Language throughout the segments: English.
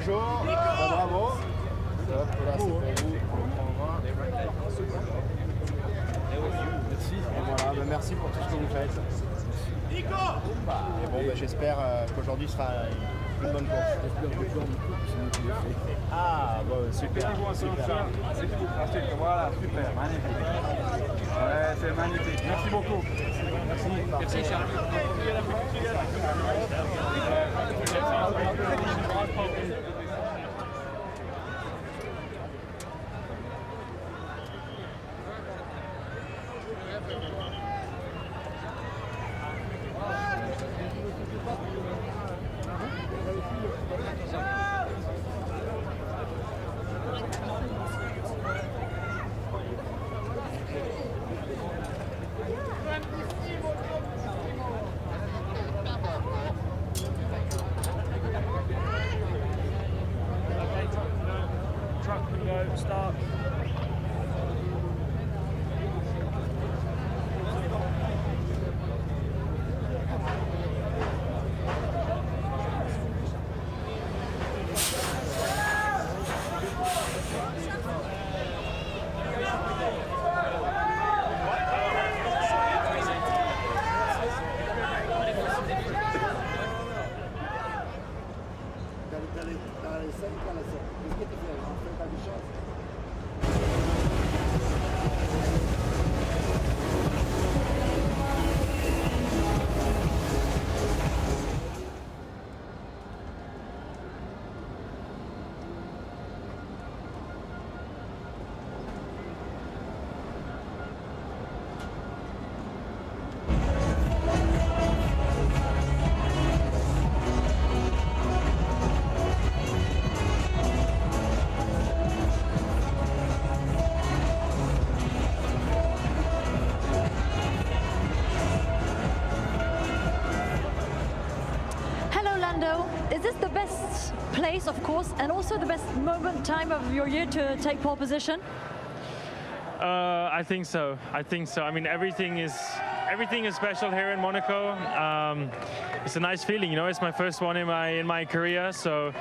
bonjour. Bravo. Hop, là, c'est pour vous. Merci. Et voilà, bah, merci pour tout ce que vous faites. Et bon, bah, j'espère qu'aujourd'hui sera une bonne course. Ah, bon, super. Super. Voilà, super, magnifique. Ouais, c'est magnifique. Merci beaucoup. Merci Charles. Start. Is this the best place, of course, and also the best moment, time of your year to take pole position? I think so. I mean, everything is special here in Monaco. It's a nice feeling, you know. It's my first one in my career, so.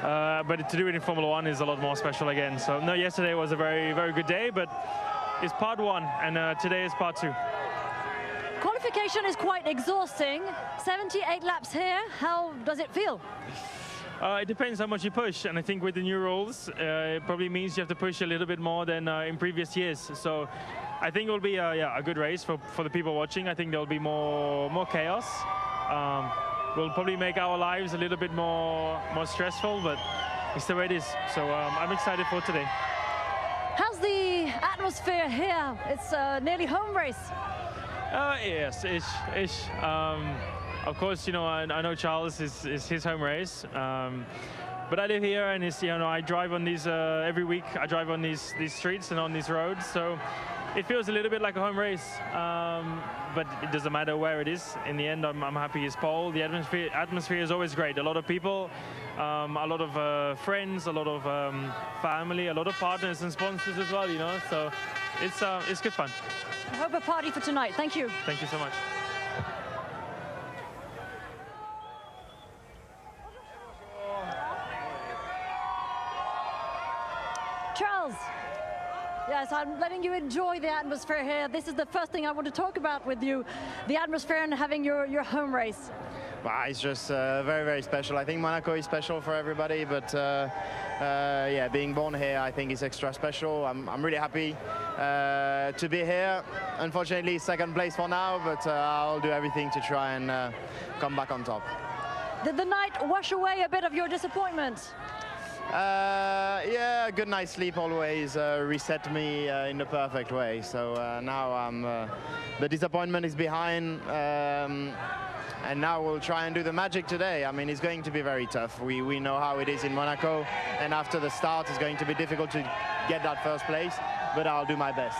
But to do it in Formula One is a lot more special again. So no, yesterday was a very good day, but it's part one, and today is part two. Qualification is quite exhausting. 78 laps here. How does it feel? It depends how much you push, and I think with the new rules, it probably means you have to push a little bit more than in previous years. So I think it will be a good race for the people watching. I think there will be more chaos. Will probably make our lives a little bit more stressful, but it's the way it is. So I'm excited for today. How's the atmosphere here? It's nearly home race. Yes, ish. Of course, you know, I know Charles is his home race, but I live here, and it's, you know, I drive on these every week. I drive on these streets and on these roads, so it feels a little bit like a home race. But it doesn't matter where it is. In the end, I'm happy it's pole. The atmosphere is always great. A lot of people, a lot of friends, a lot of family, a lot of partners and sponsors as well. You know, so it's good fun. I hope a party for tonight. Thank you. Thank you so much. Charles, yes, I'm letting you enjoy the atmosphere here. This is the first thing I want to talk about with you, the atmosphere and having your home race. Well, it's just very special. I think Monaco is special for everybody, but yeah, being born here, I think is extra special. I'm really happy to be here. Unfortunately, second place for now, but I'll do everything to try and come back on top. Did the night wash away a bit of your disappointment? Yeah, a good night's sleep always reset me in the perfect way. So now the disappointment is behind. And now we'll try and do the magic today. I mean, it's going to be very tough. We know how it is in Monaco, and after the start, it's going to be difficult to get that first place, but I'll do my best.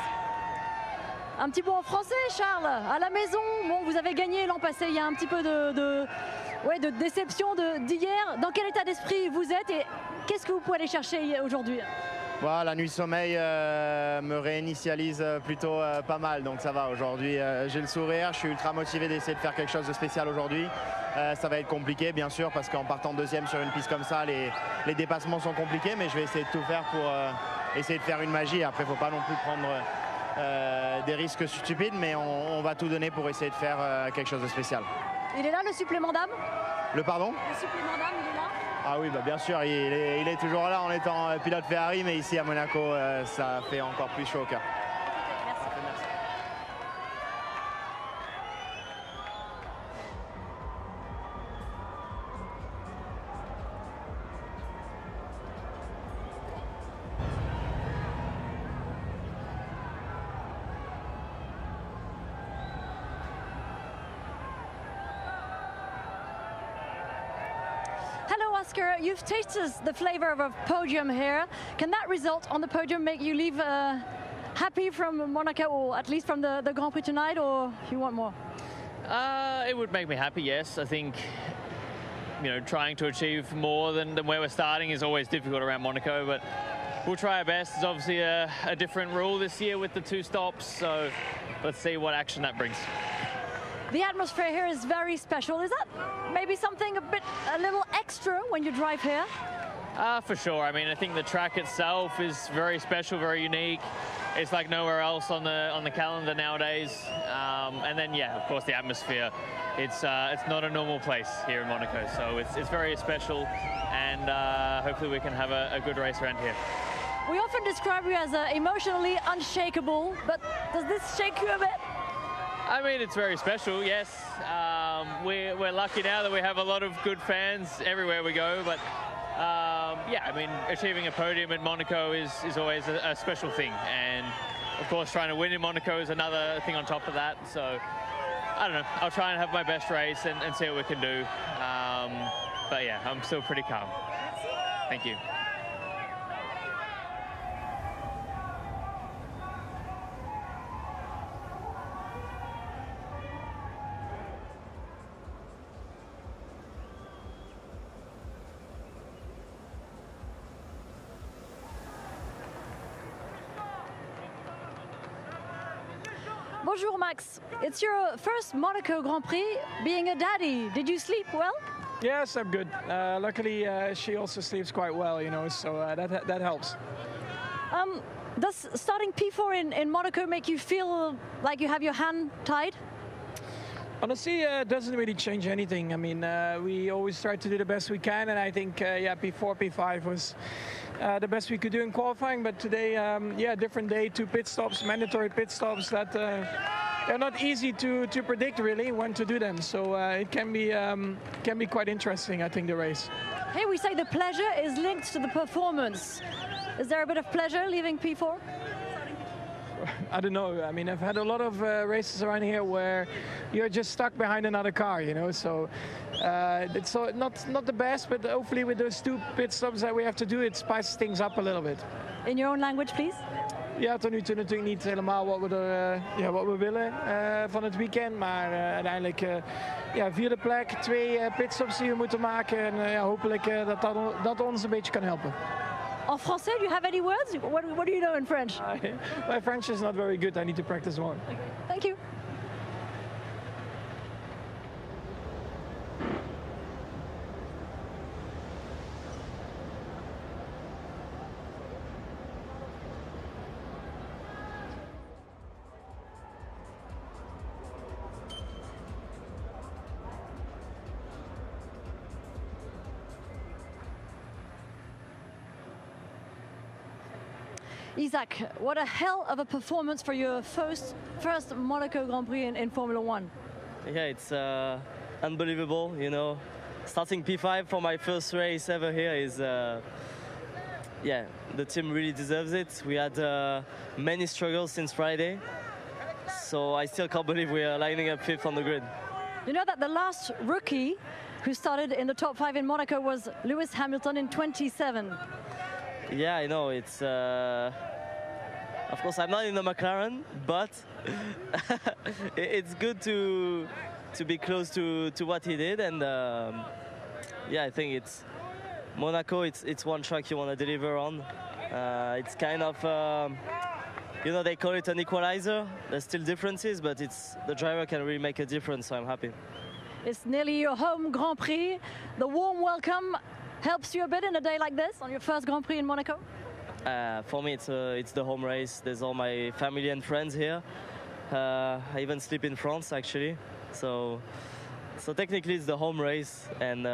Un petit mot en français, Charles. À la maison, bon, vous avez gagné l'an passé. Il y a un petit peu de déception d'hier. Dans quel état d'esprit vous êtes et qu'est-ce que vous pouvez aller chercher aujourd'hui? Voilà, la nuit de sommeil me réinitialise plutôt pas mal, donc ça va. Aujourd'hui, j'ai le sourire, je suis ultra motivé d'essayer de faire quelque chose de spécial aujourd'hui. Ça va être compliqué, bien sûr, parce qu'en partant deuxième sur une piste comme ça, les dépassements sont compliqués, mais je vais essayer de tout faire pour essayer de faire une magie. Après, il ne faut pas non plus prendre des risques stupides, mais on va tout donner pour essayer de faire quelque chose de spécial. Il est là, le supplément d'âme? Le pardon? Le supplément d'âme, il est là? Ah oui, bah bien sûr, il est toujours là en étant pilote Ferrari, mais ici à Monaco, ça fait encore plus chaud au cœur. Merci. Hello, Oscar. You've tasted the flavor of a podium here. Can that result on the podium make you leave happy from Monaco, or at least from the Grand Prix tonight, or you want more? It would make me happy, yes. I think, you know, trying to achieve more than where we're starting is always difficult around Monaco, but we'll try our best. It's obviously a different rule this year with the 2 stops, so let's see what action that brings. The atmosphere here is very special. Is that maybe something a little extra when you drive here? For sure. I mean, I think the track itself is very special, very unique. It's like nowhere else on the calendar nowadays. And then, yeah, of course, the atmosphere. It's not a normal place here in Monaco, so it's very special. And hopefully, we can have a good race around here. We often describe you as emotionally unshakable, but does this shake you a bit? I mean, it's very special, yes. We're lucky now that we have a lot of good fans everywhere we go, but yeah, I mean, achieving a podium in Monaco is always a special thing, and of course trying to win in Monaco is another thing on top of that, so I don't know, I'll try and have my best race and see what we can do, but yeah, I'm still pretty calm. Thank you. Bonjour, Max. It's your first Monaco Grand Prix. Being a daddy, did you sleep well? Yes, I'm good. Luckily, she also sleeps quite well, you know, so that helps. Does starting P4 in Monaco make you feel like you have your hand tied? Honestly, it doesn't really change anything. I mean, we always try to do the best we can, and I think, yeah, P4, P5 was the best we could do in qualifying. But today, yeah, different day, 2 pit stops, mandatory pit stops that they're not easy to predict really when to do them. So it can be quite interesting, I think, the race. Hey, we say the pleasure is linked to the performance. Is there a bit of pleasure leaving P4? I don't know. I mean, I've had a lot of races around here where you're just stuck behind another car, you know. So it's not the best, but hopefully with those 2 pit stops that we have to do, it spices things up a little bit. In your own language, please. Ja, tot nu toe natuurlijk niet helemaal wat we willen van het weekend. Maar uiteindelijk ja, 4e plek, 2 pitstops die we moeten maken. En ja, hopelijk dat ons een beetje kan helpen. En français, do you have any words? What do you know in French? My French is not very good. I need to practice more. Thank you. Isack, what a hell of a performance for your first Monaco Grand Prix in Formula 1. Yeah, it's unbelievable, you know. Starting P5 for my first race ever here is, yeah, the team really deserves it. We had many struggles since Friday, so I still can't believe we are lining up 5th on the grid. You know that the last rookie who started in the top 5 in Monaco was Lewis Hamilton in 27. Yeah, I know. It's of course I'm not in the McLaren, but it's good to be close to what he did, and yeah, I think it's Monaco. It's one track you want to deliver on, It's kind of, you know, they call it an equalizer. There's still differences, but the driver can really make a difference, so I'm happy. It's nearly your home Grand Prix. The warm welcome helps you a bit in a day like this, on your first Grand Prix in Monaco? For me, it's the home race. There's all my family and friends here. I even sleep in France, actually. So technically, it's the home race. And,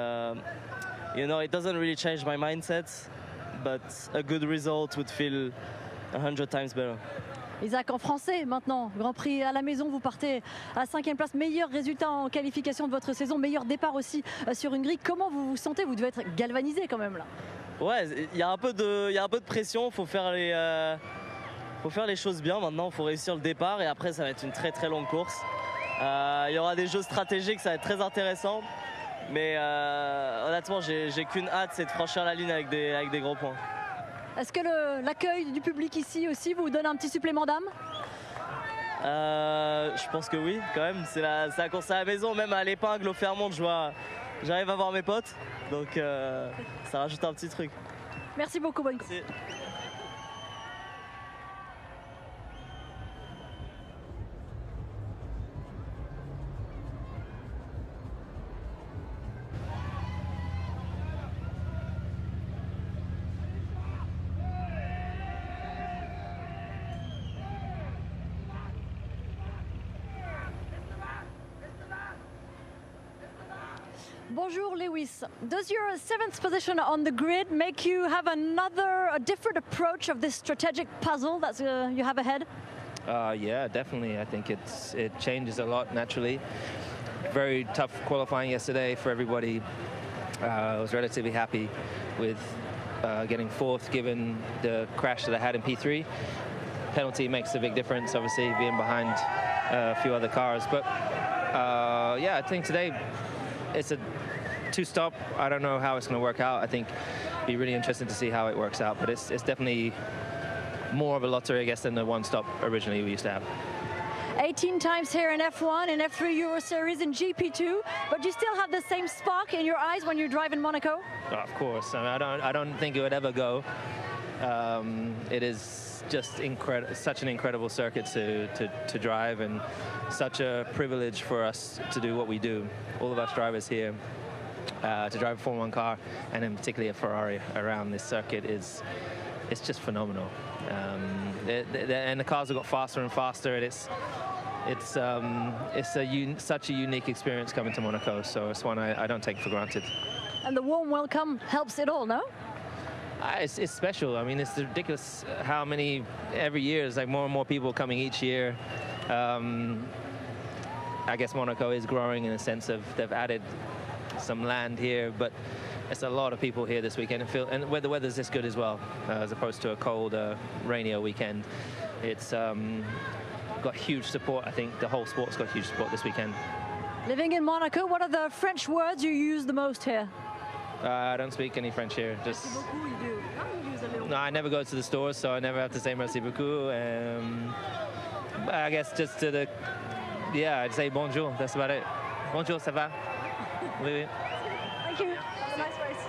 you know, it doesn't really change my mindset, but a good result would feel 100 times better. Isack, en français maintenant, Grand Prix à la maison, vous partez à la 5e place, meilleur résultat en qualification de votre saison, meilleur départ aussi sur une grille. Comment vous vous sentez? Vous devez être galvanisé quand même là. Ouais, il y a un peu de pression, faut faire les choses bien maintenant, faut réussir le départ et après ça va être une très très longue course. Il y aura des jeux stratégiques, ça va être très intéressant, mais honnêtement j'ai qu'une hâte, c'est de franchir la ligne avec des gros points. Est-ce que l'accueil du public ici aussi vous donne un petit supplément d'âme? Je pense que oui, quand même. C'est la course à la maison, même à l'épingle, au Fairmont, j'arrive à voir mes potes. Donc ça rajoute un petit truc. Merci beaucoup, bonne course. Merci. Bonjour Lewis, does your 7th position on the grid make you have a different approach of this strategic puzzle that you have ahead? Yeah, definitely. I think it changes a lot naturally. Very tough qualifying yesterday for everybody. I was relatively happy with getting 4th given the crash that I had in P3. Penalty makes a big difference, obviously, being behind a few other cars. But yeah, I think today it's a 2-stop. I don't know how it's going to work out. I think it'd be really interesting to see how it works out. But it's definitely more of a lottery, I guess, than the 1-stop originally we used to have. 18 times here in F1, in F3 Euro Series, in GP2, but you still have the same spark in your eyes when you drive in Monaco? Oh, of course. I don't think it would ever go. It is just such an incredible circuit to drive, and such a privilege for us to do what we do. All of us drivers here to drive a Formula 1 car, and in particularly a Ferrari around this circuit it's just phenomenal. And the cars have got faster and faster, and it's such a unique experience coming to Monaco. So it's one I don't take for granted. And the warm welcome helps it all, no? It's special. I mean, it's ridiculous how many every year. It's like more and more people coming each year. I guess Monaco is growing in the sense of they've added some land here, but it's a lot of people here this weekend, and where the weather's this good as well, as opposed to a cold, rainier weekend. It's got huge support. I think the whole sport's got huge support this weekend. Living in Monaco, what are the French words you use the most here? I don't speak any French here. Just no, I never go to the stores, so I never have to say merci beaucoup. I guess just to the, yeah, I'd say bonjour. That's about it. Bonjour, ça va? Oui, oui. Thank you. Have a nice race.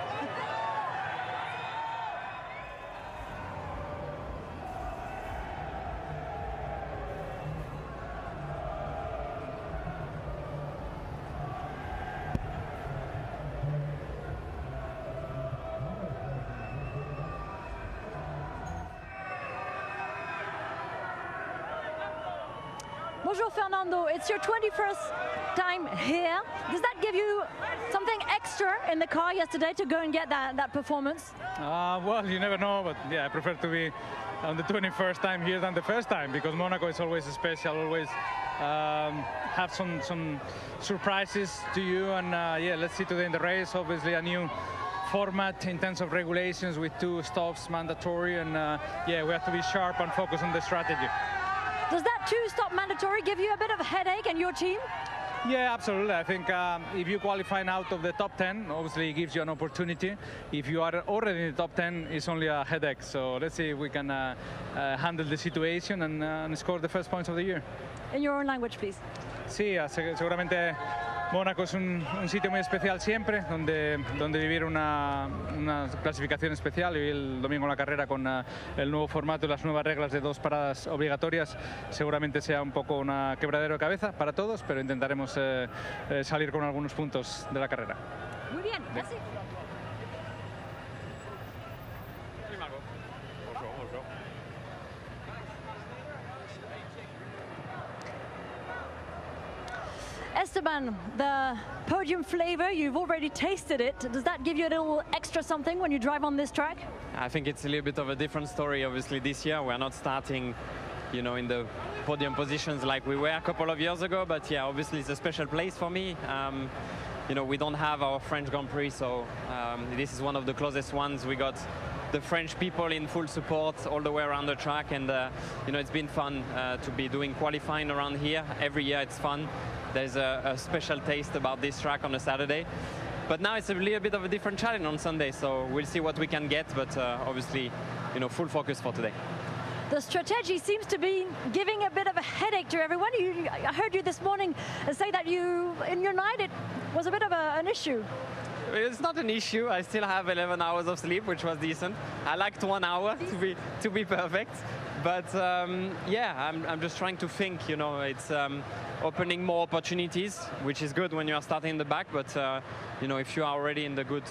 Bonjour Fernando, it's your 21st time here. Does that give you something extra in the car yesterday to go and get that performance? Well, you never know, but yeah, I prefer to be on the 21st time here than the first time, because Monaco is always special, always have some surprises to you. And yeah, let's see today in the race, obviously a new format in terms of regulations with 2 stops mandatory, and yeah, we have to be sharp and focus on the strategy. Does that 2-stop mandatory give you a bit of a headache and your team? Yeah, absolutely. I think if you qualify out of the top 10, obviously it gives you an opportunity. If you are already in the top 10, it's only a headache. So let's see if we can handle the situation and score the first points of the year. In your own language, please. Sí, seguramente Mónaco es un sitio muy especial siempre, donde vivir una clasificación especial. Y el domingo en la carrera con el nuevo formato y las nuevas reglas de 2 paradas obligatorias seguramente sea un poco una quebradero de cabeza para todos, pero intentaremos salir con algunos puntos de la carrera. Muy bien, merci. Esteban, the podium flavor, you've already tasted it. Does that give you a little extra something when you drive on this track? I think it's a little bit of a different story, obviously, this year. We're not starting, you know, in the podium positions like we were a couple of years ago, but yeah, obviously it's a special place for me. You know, we don't have our French Grand Prix, so this is one of the closest ones. We got the French people in full support all the way around the track, and you know, it's been fun to be doing qualifying around here. Every year it's fun. There's a special taste about this track on a Saturday. But now it's a little bit of a different challenge on Sunday, so we'll see what we can get, but obviously, you know, full focus for today. The strategy seems to be giving a bit of a headache to everyone. I heard you this morning say that in your night, it was a bit of an issue. It's not an issue. I still have 11 hours of sleep, which was decent. I liked 1 hour to be perfect. But yeah, I'm just trying to think, you know, it's opening more opportunities, which is good when you are starting in the back. But, you know, if you are already in the good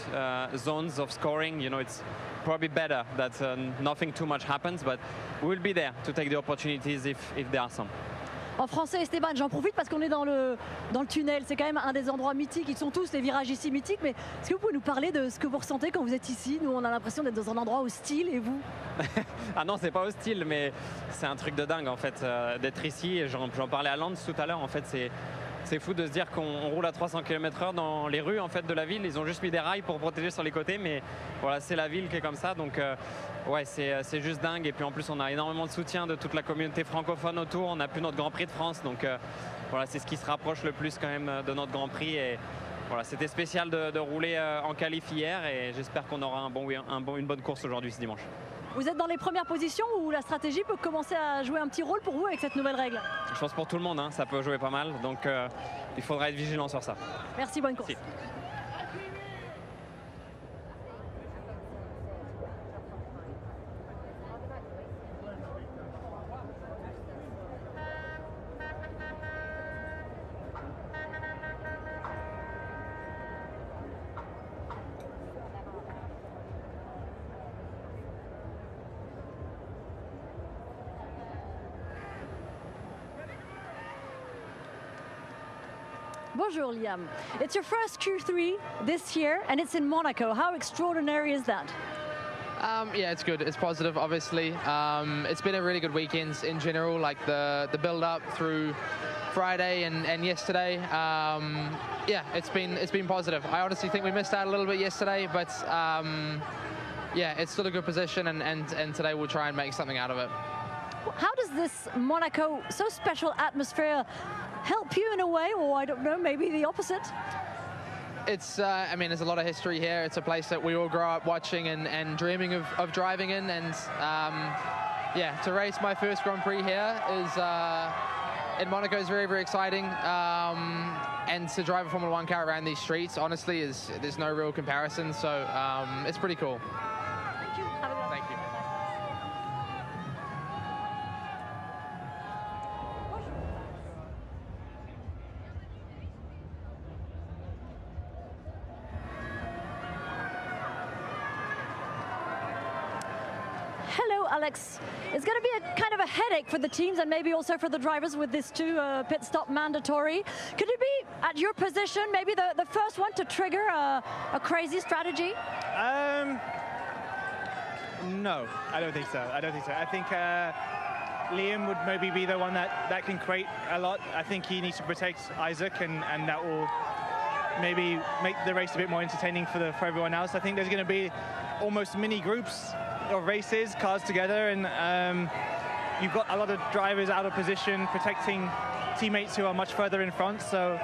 zones of scoring, you know, it's probably better that nothing too much happens. But we'll be there to take the opportunities if there are some. En français, Esteban, j'en profite parce qu'on est dans le tunnel. C'est quand même un des endroits mythiques. Ils sont tous, les virages ici, mythiques. Mais est-ce que vous pouvez nous parler de ce que vous ressentez quand vous êtes ici? Nous, on a l'impression d'être dans un endroit hostile, et vous? Ah non, c'est pas hostile, mais c'est un truc de dingue, en fait, d'être ici. J'en parlais à Lance tout à l'heure. En fait, c'est fou de se dire qu'on roule à 300 km/h dans les rues en fait, de la ville. Ils ont juste mis des rails pour protéger sur les côtés, mais voilà, c'est la ville qui est comme ça. Donc ouais, c'est juste dingue. Et puis en plus, on a énormément de soutien de toute la communauté francophone autour. On n'a plus notre Grand Prix de France. Donc voilà, c'est ce qui se rapproche le plus quand même de notre Grand Prix. Et voilà, c'était spécial de rouler en qualif hier. Et j'espère qu'on aura une bonne course aujourd'hui, ce dimanche. Vous êtes dans les premières positions où la stratégie peut commencer à jouer un petit rôle pour vous avec cette nouvelle règle? Je pense pour tout le monde, hein, ça peut jouer pas mal. Donc il faudra être vigilant sur ça. Merci, bonne course. Merci. Bonjour, Liam. It's your first Q3 this year, and it's in Monaco. How extraordinary is that? Yeah, it's good. It's positive, obviously. It's been a really good weekend in general, like the build-up through Friday and yesterday. Yeah, it's been positive. I honestly think we missed out a little bit yesterday, but yeah, it's still a good position, and today we'll try and make something out of it. How does this Monaco, so special atmosphere, help you in a way, or I don't know, maybe the opposite? It's, I mean, there's a lot of history here. It's a place that we all grow up watching and dreaming of driving in, and yeah, to race my first Grand Prix here in Monaco is very, very exciting. And to drive a Formula 1 car around these streets, honestly, there's no real comparison, so it's pretty cool. Thank you. Have a good one. Thank you. Hello, Alex. It's going to be a kind of a headache for the teams and maybe also for the drivers with this pit stop mandatory. Could you be at your position, maybe the first one to trigger a crazy strategy? No, I don't think so. I think Liam would maybe be the one that can create a lot. I think he needs to protect Isack, and that will maybe make the race a bit more entertaining for everyone else. I think there's going to be almost mini groups of races, cars together, and you've got a lot of drivers out of position protecting teammates who are much further in front, so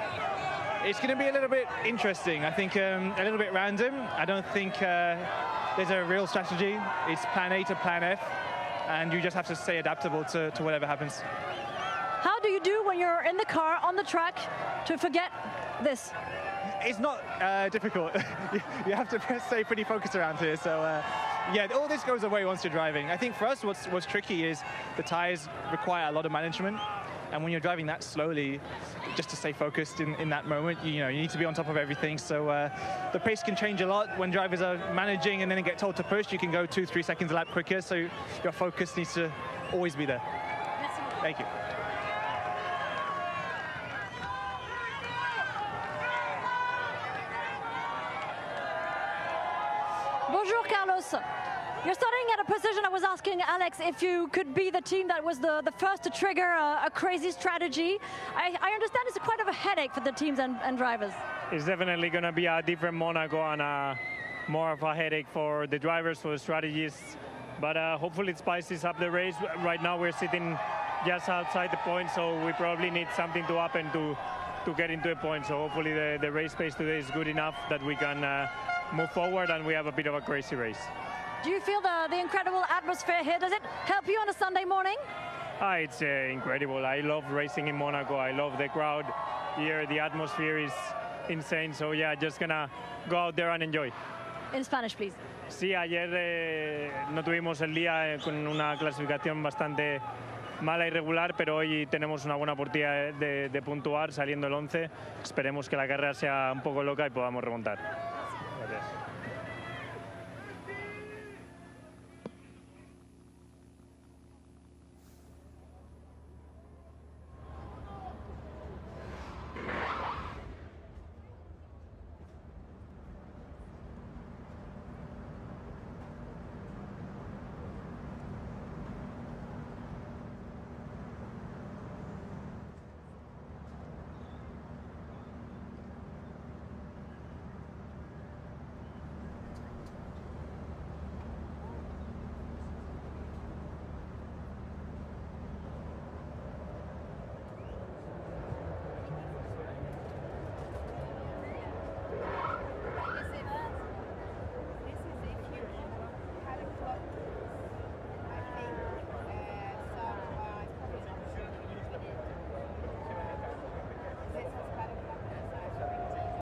it's going to be a little bit interesting. I think a little bit random. I don't think there's a real strategy. It's plan A to plan F, and you just have to stay adaptable to whatever happens. How do you do when you're in the car on the track to forget this? It's not difficult. You have to stay pretty focused around here. So yeah, all this goes away once you're driving. I think for us, what's tricky is the tires require a lot of management. And when you're driving that slowly, just to stay focused in that moment, you need to be on top of everything. So the pace can change a lot when drivers are managing and then get told to push. You can go 2-3 seconds a lap quicker. So your focus needs to always be there. Thank you. Bonjour, Carlos. You're starting at a position. I was asking Alex if you could be the team that was the first to trigger a crazy strategy. I understand it's quite of a headache for the teams and drivers. It's definitely going to be a different Monaco and more of a headache for the drivers, for the strategists. But hopefully it spices up the race. Right now we're sitting just outside the point, so we probably need something to happen to get into a point. So hopefully the race pace today is good enough that we can move forward and we have a bit of a crazy race. Do you feel the incredible atmosphere here? Does it help you on a Sunday morning? It's incredible. I love racing in Monaco. I love the crowd here. The atmosphere is insane. So yeah, just gonna go out there and enjoy. In Spanish, please. Sí, ayer no tuvimos el día con una clasificación bastante mala y regular, pero hoy tenemos una buena oportunidad de puntuar saliendo el 11. Esperemos que la carrera sea un poco loca y podamos remontar.